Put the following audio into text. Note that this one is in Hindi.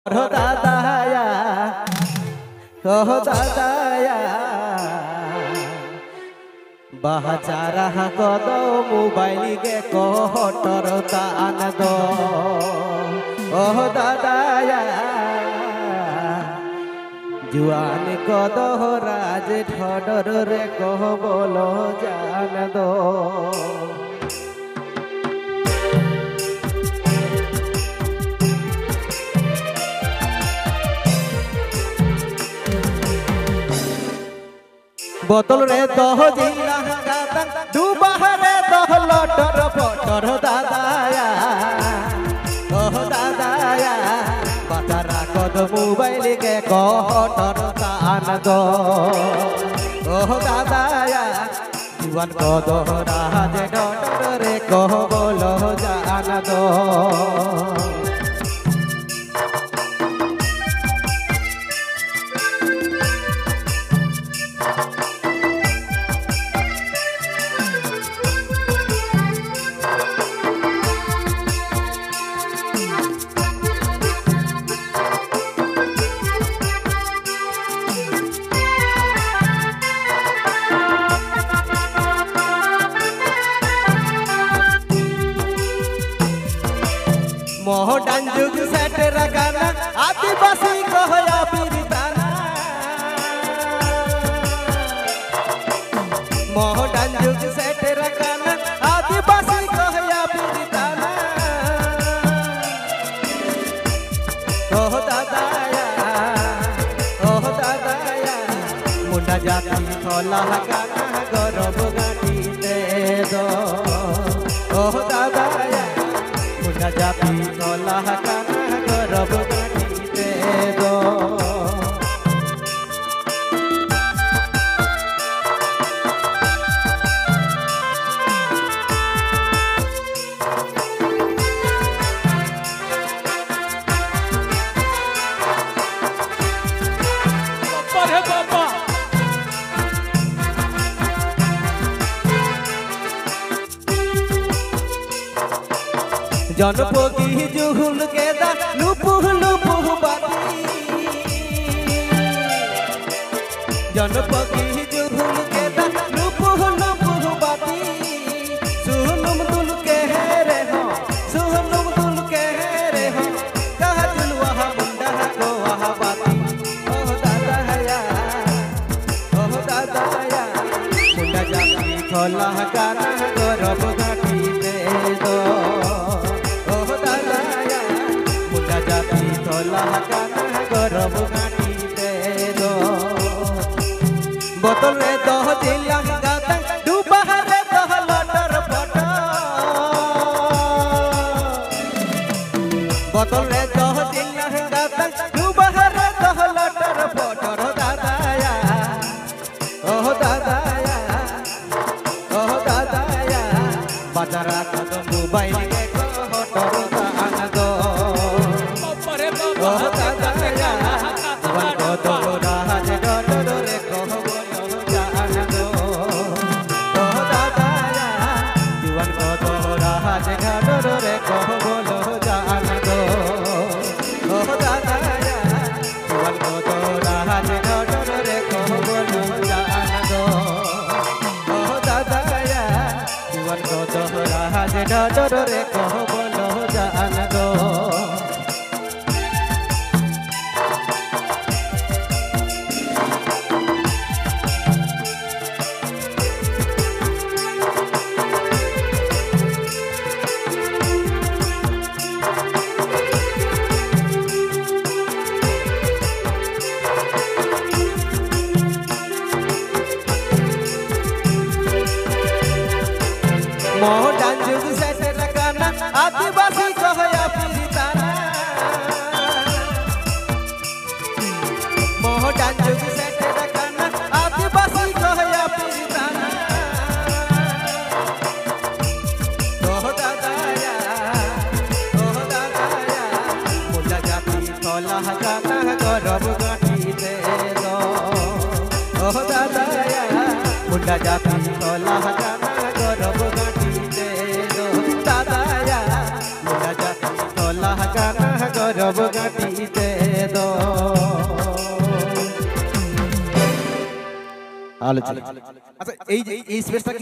हो दादाया हो दादाया बाचारा कद मोबाइल गे कहटर तान दो ओह दादाया जुआन कद राज ठडर रे कह बोलो जान दो बोतल रे दह जिला डूबा रे दह लटर पटर दादाया ओह दादाया बाचारा कद मोबाइल के कहटर तान दो ओह दादाया जीवन कद राज डटर रे कह बोलो जान दो मोहडान जुग सेट रगाना आदिवासी कहया पीरिताना मोहडान जुग सेट रगाना आदिवासी कहया पीरिताना ओह दादाया मुंडा जाती थोला गाना गरब गाटी दे दो ओह दादाया जाती तोला काना गरब गाटी दे दो जनपोगी जुहुल के दा लुपुह लुपुह बाती जनपोगी जुहुल के दा लुपुह लुपुह बाती सुनुम दुल के रे हो सुनुम दुल के रे हो कहा दुलवा मुंडा को वह बाती ओह दादाया मुंडा जाती खोला गाना गरब घाटी दे दो तोला गाना गरब गाटी दे दो बोतल रे दह जिला गाता डूबा रे दह लटर पटर बोतल रे दह जिला गाता डूबा रे दह लटर पटर दादाया ओह दादाया बाजारा कद मोबाइल के कहटर तान दो ओह दादाया जीवन कद राज डटर रे कह बोलो जान दो ओह दादाया जीवन कद राज डटर रे कह बोलो जान दो ओह दादाया जीवन कद राज डटर रे कह बोलो जान दो ओह दादाया जीवन कद राज डटर रे कह बोलो जान दो मोहडान जुग सेट रगाना आदिवासी कहया पीरिताना मोहडान जुग सेट रगाना आदिवासी कहया पीरिताना ओह दादाया मुंडा जाती तोला गाना गरब गाटी दे दो ओह दादाया मुंडा जाती तोला गाना गरब गाटी दे दो दादाया मुंडा जाती तोला गाना गरब সব গাটিতে দো আচ্ছা এই স্পেসটা